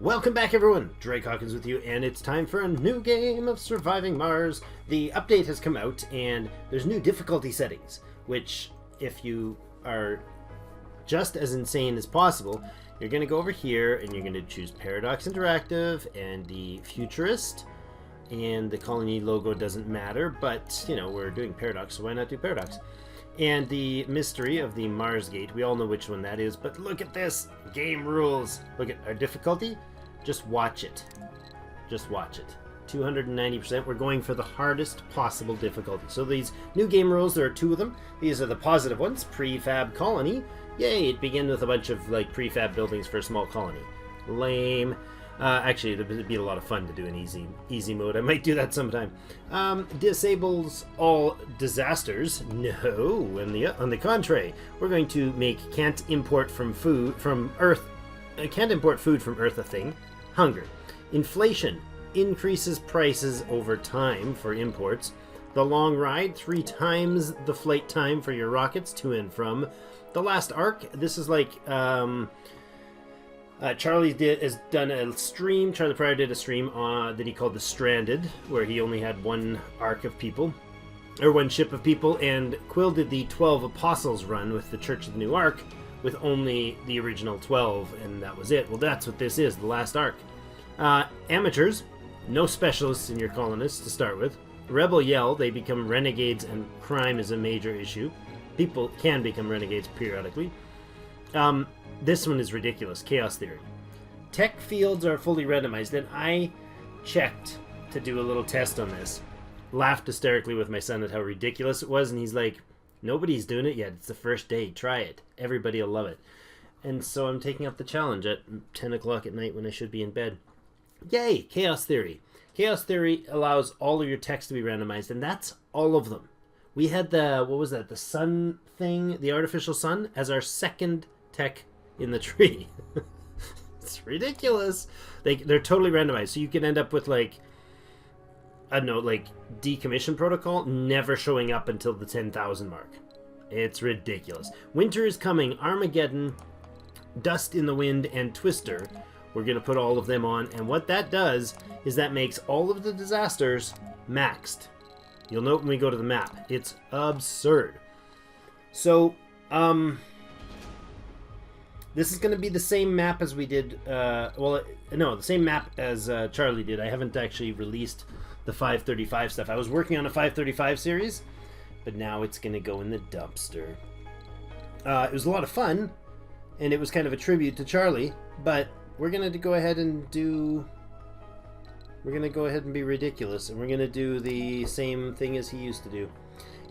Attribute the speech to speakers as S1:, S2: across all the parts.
S1: Welcome back, everyone. Drake Hawkins with you, and it's time for a new game of Surviving Mars. The update has come out, and there's new difficulty settings, which, if you are just as insane as possible, you're going to go over here, and you're going to choose Paradox Interactive and the Futurist, and the colony logo doesn't matter, but, you know, we're doing Paradox, so why not do Paradox? And the mystery of the Mars Gate. We all know which one that is, but look at this. Game rules. Look at our difficulty. Just watch it. Just watch it. 290%. We're going for the hardest possible difficulty. So these new game rules, there are two of them. These are the positive ones. Prefab colony. Yay, it begins with a bunch of like prefab buildings for a small colony. Lame. Actually, it'd be a lot of fun to do an easy mode. I might do that sometime. Disables all disasters. No, on the contrary, we're going to make can't import food from Earth a thing. Hunger. Inflation increases prices over time for imports. The long ride, 3 times the flight time for your rockets to and from. The last arc. This is like. Charlie has done a stream. Charlie Pryor did a stream that he called The Stranded, where he only had one arc of people, or one ship of people, and Quill did the 12 Apostles run with the Church of the New Ark, with only the original 12, and that was it. Well, that's what this is, the last arc. Amateurs, no specialists in your colonists to start with. Rebel Yell, they become renegades, and crime is a major issue. People can become renegades periodically. This one is ridiculous. Chaos Theory. Tech fields are fully randomized, and I checked to do a little test on this. Laughed hysterically with my son at how ridiculous it was, and he's like, nobody's doing it yet. It's the first day. Try it. Everybody will love it. And so I'm taking up the challenge at 10 o'clock at night when I should be in bed. Yay! Chaos Theory. Chaos Theory allows all of your techs to be randomized, and that's all of them. We had the sun thing, the artificial sun, as our second tech in the tree. It's ridiculous. They're totally randomized, so you can end up with like, I don't know, like decommission protocol never showing up until the 10,000 mark. It's ridiculous. Winter is coming. Armageddon, Dust in the Wind, and Twister. We're gonna put all of them on, and what that does is that makes all of the disasters maxed. You'll note when we go to the map, it's absurd. So this is going to be the same map as we did, the same map as Charlie did. I haven't actually released the 535 stuff. I was working on a 535 series, but now it's going to go in the dumpster. It was a lot of fun, and it was kind of a tribute to Charlie, but we're going to go ahead and be ridiculous, and we're going to do the same thing as he used to do.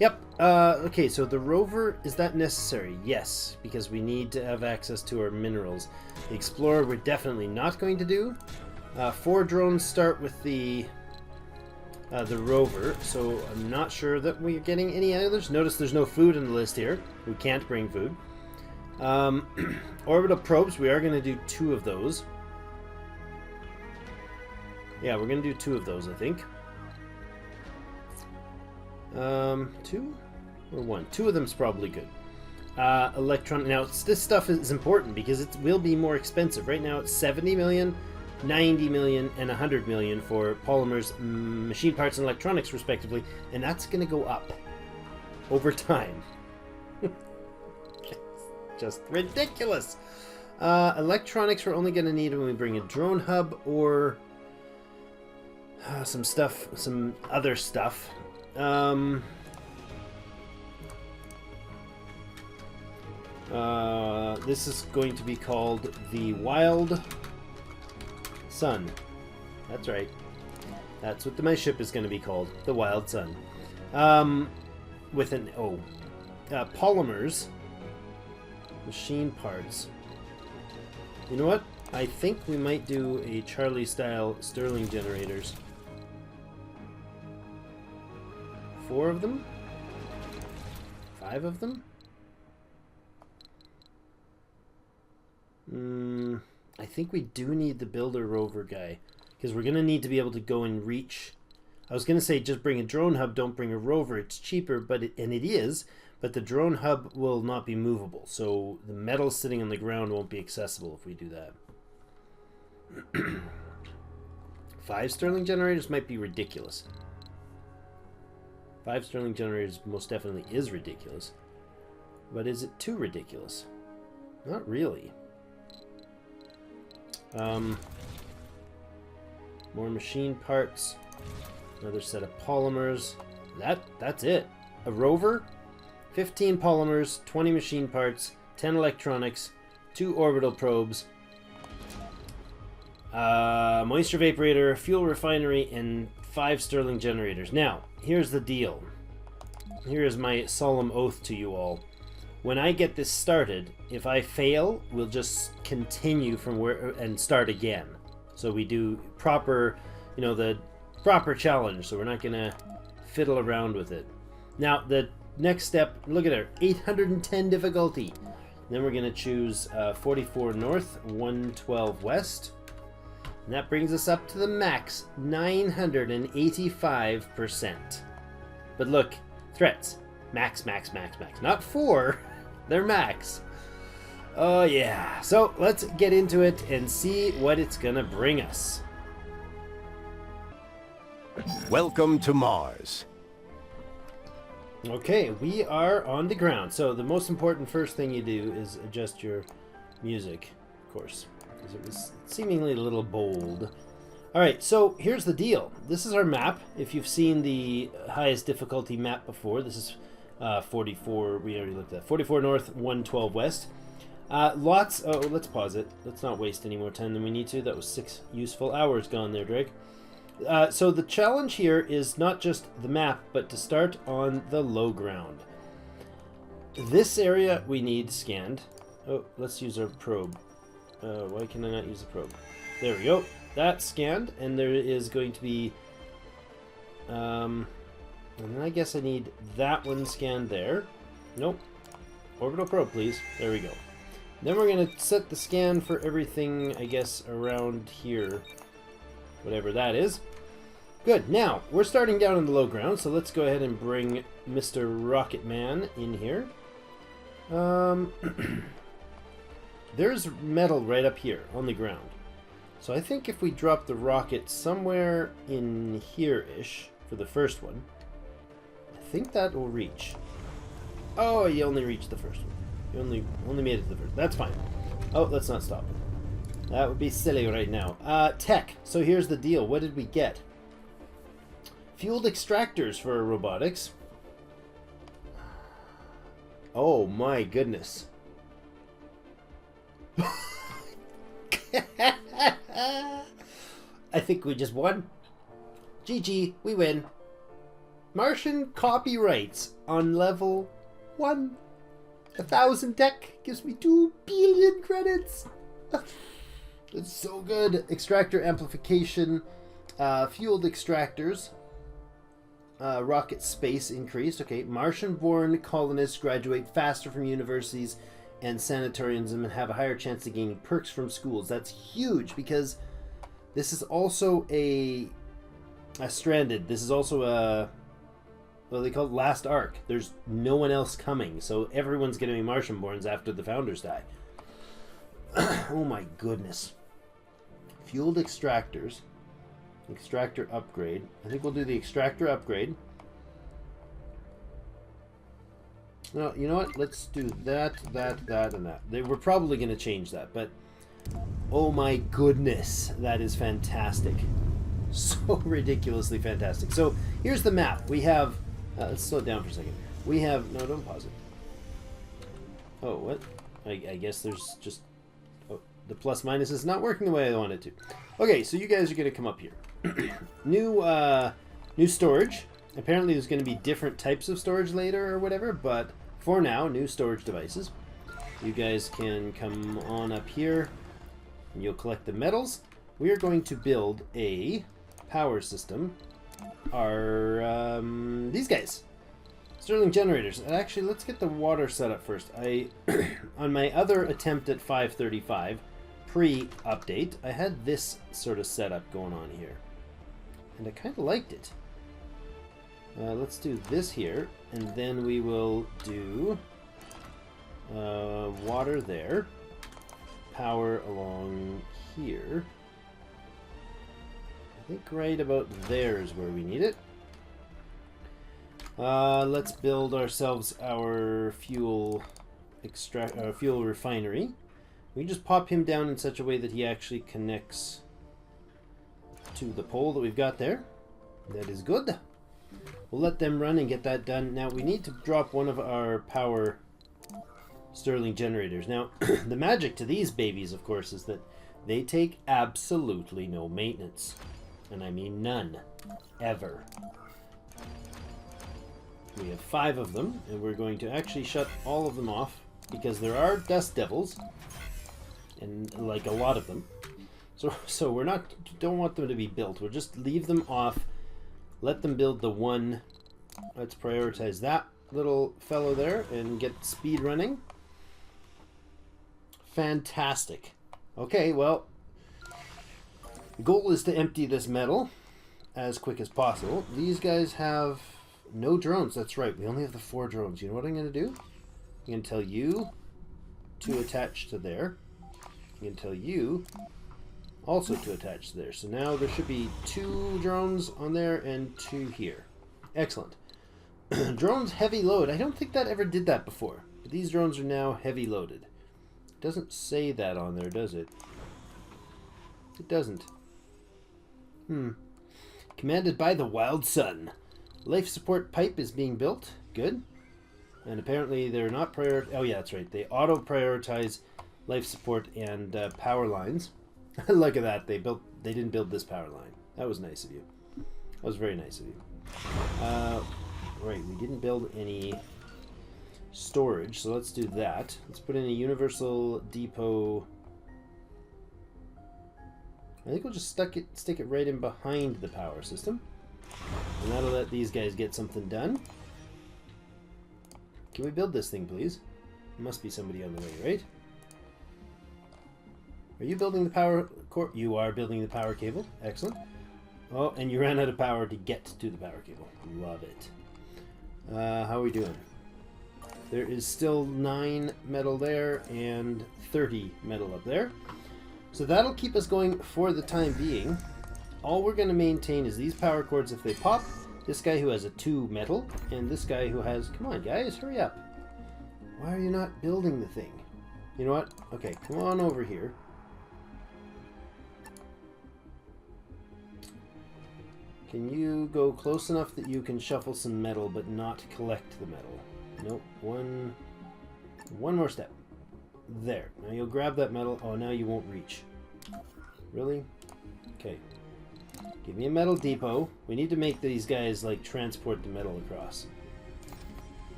S1: Yep. Okay, so the rover, is that necessary? Yes, because we need to have access to our minerals. The explorer we're definitely not going to do. 4 drones start with the rover, so I'm not sure that we're getting any others. Notice there's no food in the list here. We can't bring food. Orbital probes, we are going to do 2 of those. Yeah, we're going to do 2 of those, I think. 2 or 1? 2 of them's probably good. Electron. Now, this stuff is important because it will be more expensive. Right now, it's 70 million, 90 million, and 100 million for polymers, machine parts, and electronics, respectively, and that's going to go up over time. Just ridiculous. Electronics we're only going to need when we bring a drone hub or some other stuff. This is going to be called the Wild Sun. That's right. That's what my ship is going to be called, the Wild Sun. With an O. Polymers. Machine parts. You know what? I think we might do a Charlie-style Stirling generators. 4 of them? 5 of them? I think we do need the builder rover guy, because we're going to need to be able to go and reach. I was going to say just bring a drone hub, don't bring a rover. It's cheaper, but it is, but the drone hub will not be movable, so the metal sitting on the ground won't be accessible if we do that. 5 Stirling generators might be ridiculous. 5 Stirling generators most definitely is ridiculous. But is it too ridiculous? Not really. More machine parts. Another set of polymers. That's it. A rover, 15 polymers, 20 machine parts, 10 electronics, 2 orbital probes, moisture vaporator, fuel refinery, and 5 Stirling generators. Now, here's the deal. Here is my solemn oath to you all. When I get this started, if I fail, we'll just continue from where and start again. So we do proper, the proper challenge. So we're not gonna fiddle around with it. Now the next step, look at her, 810 difficulty. Then we're gonna choose 44 north, 112 west. And that brings us up to the max, 985%. But look, threats, max, max, max, max. Not 4, they're max. Oh yeah, so let's get into it and see what it's gonna bring us.
S2: Welcome to Mars.
S1: Okay, we are on the ground. So the most important first thing you do is adjust your music, of course, because it was seemingly a little bold. Alright, so here's the deal. This is our map. If you've seen the highest difficulty map before, this is 44, we already looked at 44 north, 112 west. Let's pause it. Let's not waste any more time than we need to. That was 6 useful hours gone there, Drake. So the challenge here is not just the map, but to start on the low ground. This area we need scanned. Oh, let's use our probe. Why can I not use the probe? There we go. That's scanned, and there is going to be... and then I guess I need that one scanned there. Nope. Orbital probe, please. There we go. Then we're going to set the scan for everything, I guess, around here. Whatever that is. Good. Now, we're starting down on the low ground, so let's go ahead and bring Mr. Rocket Man in here. There's metal right up here on the ground. So I think if we drop the rocket somewhere in here-ish for the first one, I think that will reach. Oh, you only reached the first one. You only made it to the first. That's fine. Oh, let's not stop it. That would be silly right now. Tech. So here's the deal. What did we get? Fueled extractors for robotics. Oh my goodness. I think we just won. GG, we win. Martian copyrights on level 1. 1,000 tech gives me 2 billion credits. It's so good. Extractor amplification, fueled extractors, rocket space increased. Okay, Martian-born colonists graduate faster from universities and sanatoriums and have a higher chance of gaining perks from schools. That's huge because this is also a stranded. This is also a, what they call it, last arc. There's no one else coming, so everyone's going to be Martian-borns after the founders die. Oh my goodness. Fueled extractors. Extractor upgrade. I think we'll do the extractor upgrade. No, you know what? Let's do that, and that. They were probably going to change that, but oh my goodness, that is fantastic. So ridiculously fantastic. So here's the map. We have, let's slow it down for a second. We have, no, don't pause it. Oh, what? I guess there's just, oh, the plus minus is not working the way I want it to. Okay, so you guys are going to come up here. New storage. Apparently there's going to be different types of storage later or whatever, but for now, new storage devices. You guys can come on up here and you'll collect the metals. We are going to build a power system. These guys. Stirling generators. Actually, let's get the water set up first. On my other attempt at 535, pre-update, I had this sort of setup going on here. And I kind of liked it. Let's do this here, and then we will do water there, power along here, I think right about there is where we need it. Let's build ourselves our fuel refinery. We just pop him down in such a way that he actually connects to the pole that we've got there. That is good. We'll let them run and get that done. Now we need to drop one of our power Stirling generators. Now, the magic to these babies, of course, is that they take absolutely no maintenance. And I mean none. Ever. We have 5 of them, and we're going to actually shut all of them off, because there are dust devils, and like a lot of them. So we're don't want them to be built. We'll just leave them off, let them build the one. Let's prioritize that little fellow there and get speed running. Fantastic. Okay, well, the goal is to empty this metal as quick as possible. These guys have no drones. That's right. We only have the 4 drones. You know what I'm going to do? I'm going to tell you to attach to there. I'm going to tell you also to attach to there. So now there should be 2 drones on there and 2 here. Excellent. Drones heavy load. I don't think that ever did that before. But these drones are now heavy loaded. It doesn't say that on there, does it? It doesn't. Commanded by the Wild Sun. Life support pipe is being built. Good. And apparently they're not oh yeah, that's right. They auto-prioritize life support and power lines. Look at that. They didn't build this power line. That was nice of you. That was very nice of you. Right, we didn't build any storage, so let's do that. Let's put in a universal depot. I think we'll just stick it right in behind the power system. And that'll let these guys get something done. Can we build this thing, please? There must be somebody on the way, right? Are you building the power core? You are building the power cable. Excellent. Oh, and you ran out of power to get to the power cable. Love it. How are we doing? There is still 9 metal there and 30 metal up there. So that'll keep us going for the time being. All we're going to maintain is these power cords if they pop, this guy who has a 2 metal, and this guy who has... Come on, guys, hurry up. Why are you not building the thing? You know what? Okay, come on over here. Can you go close enough that you can shuffle some metal but not collect the metal? Nope. One more step. There. Now you'll grab that metal. Oh, now you won't reach. Really? Okay. Give me a metal depot. We need to make these guys, like, transport the metal across.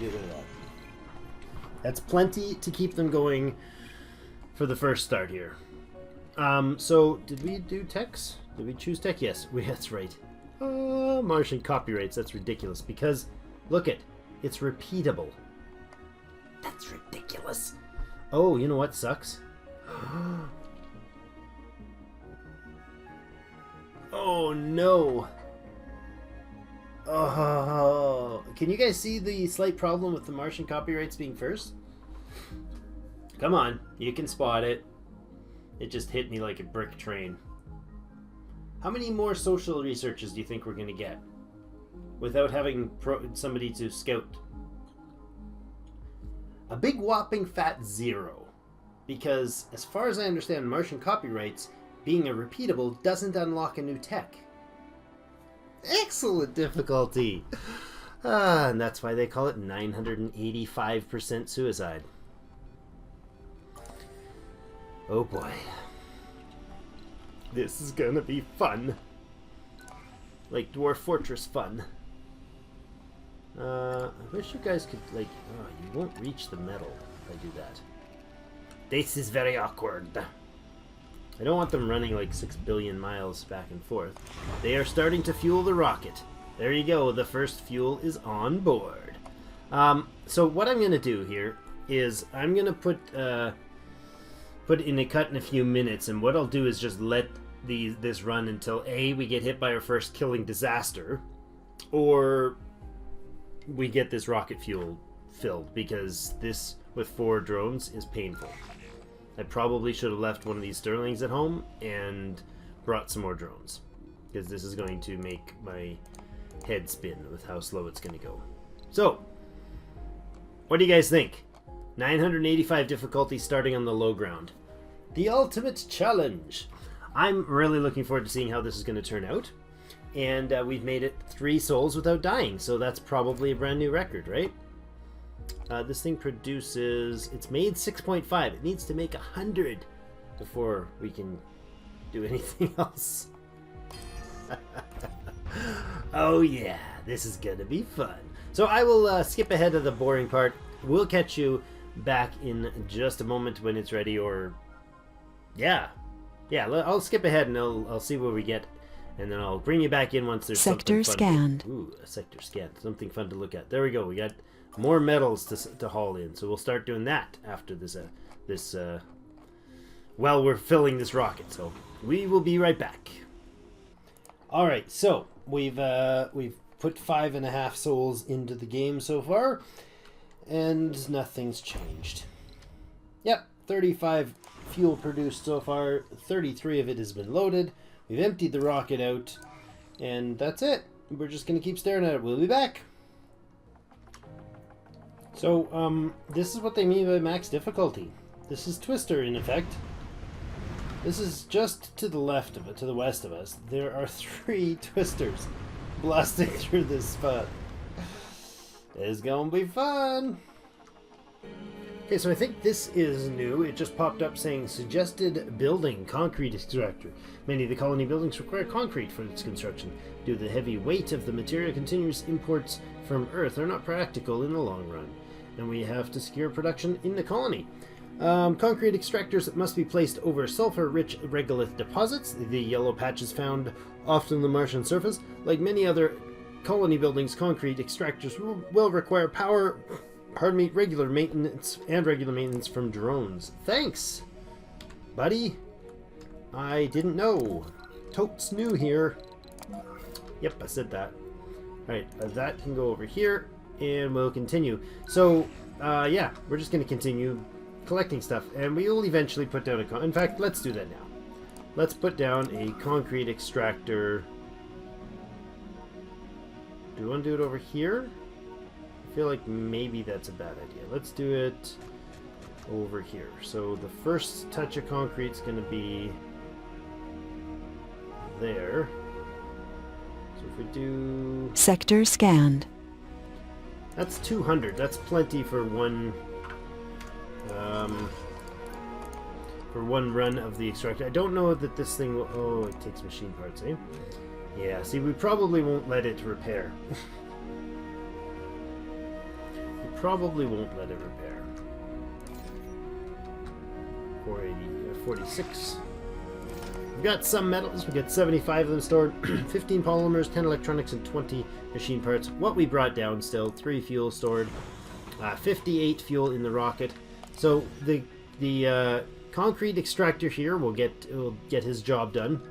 S1: Get rid of that. That's plenty to keep them going for the first start here. So, did we do techs? Did we choose tech? Yes, that's right. Martian copyrights. That's ridiculous because, look it's repeatable. That's ridiculous. Oh, you know what sucks? Oh no. Oh, can you guys see the slight problem with the Martian copyrights being first? Come on, you can spot it. It just hit me like a brick train. How many more social researches do you think we're going to get without having somebody to scout? A big whopping fat 0. Because as far as I understand Martian copyrights, being a repeatable doesn't unlock a new tech. Excellent difficulty! And that's why they call it 985% suicide. Oh boy. This is gonna be fun. Like Dwarf Fortress fun. I wish you guys could, like... Oh, you won't reach the metal if I do that. This is very awkward. I don't want them running like 6 billion miles back and forth. They are starting to fuel the rocket. There you go, the first fuel is on board. So what I'm gonna do here is I'm gonna put in a cut in a few minutes, and what I'll do is just let this run until A, we get hit by our first killing disaster, or we get this rocket fuel filled, because this with 4 drones is painful. I probably should have left one of these Stirlings at home and brought some more drones. Because this is going to make my head spin with how slow it's going to go. So, what do you guys think? 985 difficulty starting on the low ground. The ultimate challenge. I'm really looking forward to seeing how this is going to turn out. And we've made it 3 souls without dying, so that's probably a brand new record, right? This thing produces... It's made 6.5. It needs to make 100 before we can do anything else. Oh yeah, this is going to be fun. So I will skip ahead of the boring part. We'll catch you back in just a moment when it's ready, or... Yeah, I'll skip ahead and I'll see where we get. And then I'll bring you back in once there's
S3: sector
S1: something fun.
S3: Scanned.
S1: Ooh, a sector scanned. Something fun to look at. There we go. We got more metals to haul in. So we'll start doing that after this. While we're filling this rocket. So we will be right back. All right. So we've put 5.5 souls into the game so far, and nothing's changed. Yep, 35 fuel produced so far. 33 of it has been loaded. We've emptied the rocket out, and that's it. We're just going to keep staring at it. We'll be back. So, this is what they mean by max difficulty. This is Twister, in effect. This is just to the left of it, to the west of us. There are 3 Twisters blasting through this spot. It's going to be fun. Okay, so I think this is new. It just popped up saying suggested building concrete extractor. Many of the colony buildings require concrete for its construction. Due to the heavy weight of the material, continuous imports from Earth are not practical in the long run, and we have to secure production in the colony. Concrete extractors must be placed over sulfur-rich regolith deposits. The yellow patches found often on the Martian surface. Like many other colony buildings, concrete extractors will require power... regular maintenance from drones. Thanks, buddy. I didn't know. Totes new here. Yep, I said that. Alright, that can go over here, and we'll continue. So, yeah, we're just going to continue collecting stuff, and we will eventually put down a... In fact, let's do that now. Let's put down a concrete extractor. Do we want to do it over here? I feel like maybe that's a bad idea. Let's do it over here. So the first touch of concrete is going to be there. So if we do...
S3: Sector Scanned.
S1: That's 200. That's plenty for one run of the extractor. I don't know that this thing will... Oh, it takes machine parts, eh? Yeah, see, we probably won't let it repair. Probably won't let it repair. 46. We've got some metals. We've got 75 of them stored. 15 polymers, 10 electronics, and 20 machine parts. What we brought down still, 3 fuel stored. 58 fuel in the rocket. So the concrete extractor here will get his job done.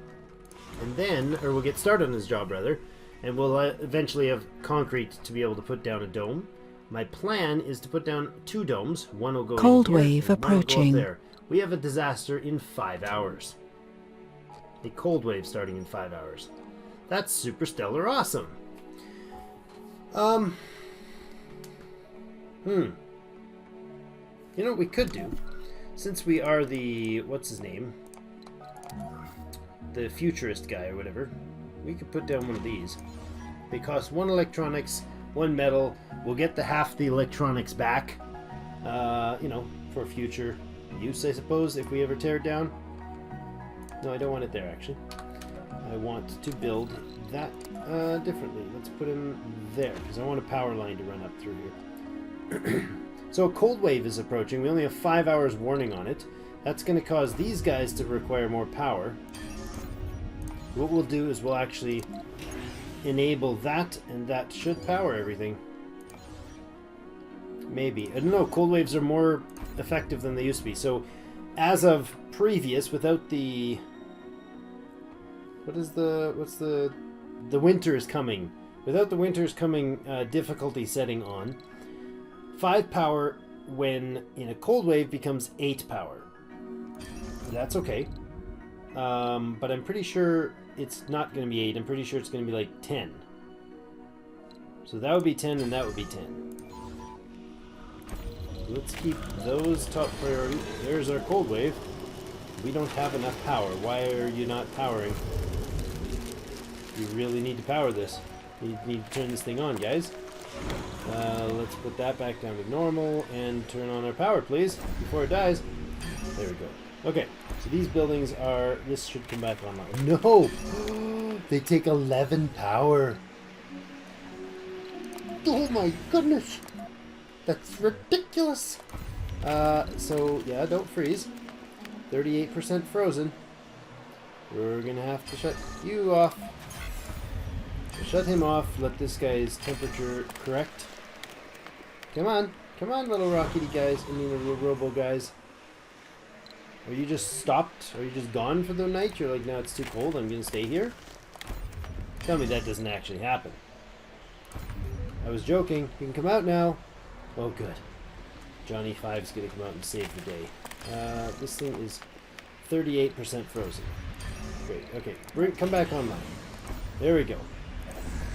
S1: And then, or we'll get started on his job rather. And we'll eventually have concrete to be able to put down a dome. My plan is to put down 2 domes. One will go
S3: Cold
S1: in here,
S3: wave
S1: and one will go up
S3: approaching.
S1: there. We have a disaster in 5 hours. A cold wave starting in 5 hours. That's super stellar awesome. You know what we could do? Since we are the... What's his name? The futurist guy or whatever. We could put down one of these. They cost 1 electronics... 1 metal. We'll get half the electronics back, you know, for future use, I suppose, if we ever tear it down. No, I don't want it there, actually. I want to build that differently. Let's put him there, because I want a power line to run up through here. So a cold wave is approaching. We only have 5 hours warning on it. That's going to cause these guys to require more power. What we'll do is we'll actually... enable that, and that should power everything. Maybe. I don't know, cold waves are more effective than they used to be. So, as of previous, without the... what's the winter is coming. Without the winter is coming difficulty setting on, 5 power when in a cold wave becomes 8 power. That's okay. But I'm pretty sure it's not going to be 8. I'm pretty sure it's going to be like 10. So that would be 10 and that would be 10. Let's keep those top priority. There's our cold wave. We don't have enough power. Why are you not powering? You really need to power this. You need to turn this thing on, guys. Let's put that back down to normal and turn on our power, please, before it dies. There we go. Okay, so these buildings are... This should come back online. No! They take 11 power. Oh my goodness! That's ridiculous! So, yeah, don't freeze. 38% frozen. We're gonna have to shut you off. Shut him off. Let this guy's temperature correct. Come on. Come on, little rockety guys. I mean, little robo guys. Are you just stopped? Are you just gone for the night? You're like, no, it's too cold. I'm gonna stay here? Tell me that doesn't actually happen. I was joking. You can come out now. Oh, good. Johnny Five's gonna come out and save the day. This thing is 38% frozen. Great. Okay, come back online. There we go.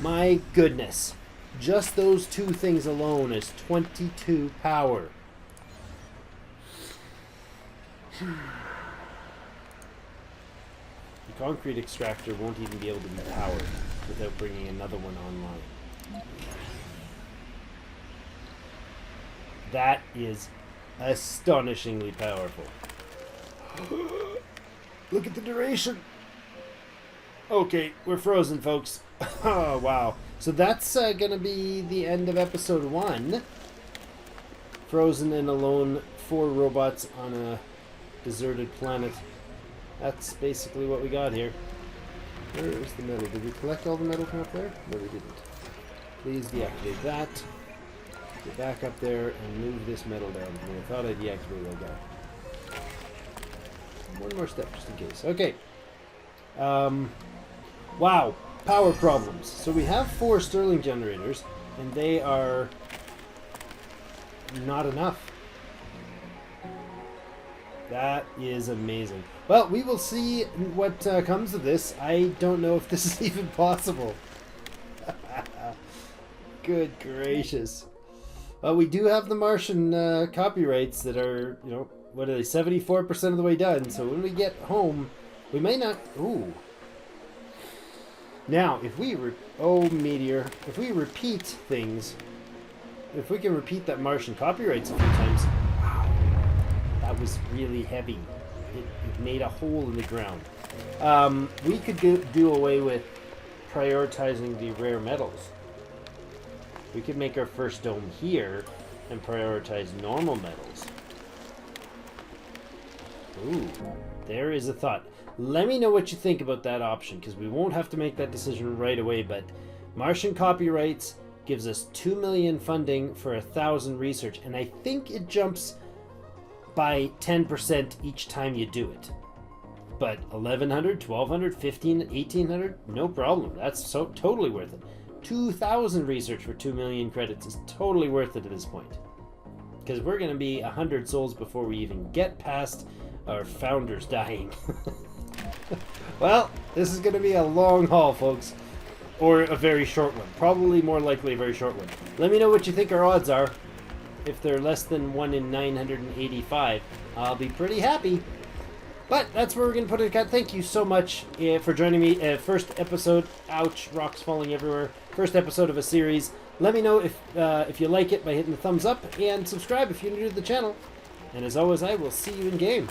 S1: My goodness. Just those two things alone is 22 power. The concrete extractor won't even be able to be powered without bringing another one online. That is astonishingly powerful. Look at the duration. Okay, we're frozen, folks. Oh, wow. So that's going to be the end of episode 1. Frozen and alone, 4 robots on a deserted planet. That's basically what we got here. Where is the metal? Did we collect all the metal from up there? No, we didn't. Please deactivate that. Get back up there and move this metal down. I thought I deactivated that guy. One more step just in case. Okay. Wow. Power problems. So we have 4 Stirling generators, and they are not enough. That is amazing. Well, we will see what comes of this. I don't know if this is even possible. Good gracious. We do have the Martian copyrights that are, you know, what are they, 74% of the way done. So when we get home, we may not... Ooh. Now, if we... Meteor. If we repeat things... If we can repeat that Martian copyrights a few times... Wow. That was really heavy. It made a hole in the ground. We could do away with prioritizing the rare metals. We could make our first dome here and prioritize normal metals. Ooh, there is a thought. Let me know what you think about that option, because we won't have to make that decision right away, but Martian copyrights gives us 2 million funding for 1,000 research, and I think it jumps by 10% each time you do it. But 1,100, 1,200, 1,500, 1,800, no problem. That's so totally worth it. 2,000 research for 2 million credits is totally worth it at this point. Because we're going to be 100 souls before we even get past our founders dying. Well, this is going to be a long haul, folks. Or a very short one. Probably more likely a very short one. Let me know what you think our odds are. If they're less than 1 in 985, I'll be pretty happy. But that's where we're going to put it, cut. Thank you so much for joining me. First episode, ouch, rocks falling everywhere. First episode of a series. Let me know if you like it by hitting the thumbs up, and subscribe if you're new to the channel. And as always, I will see you in game.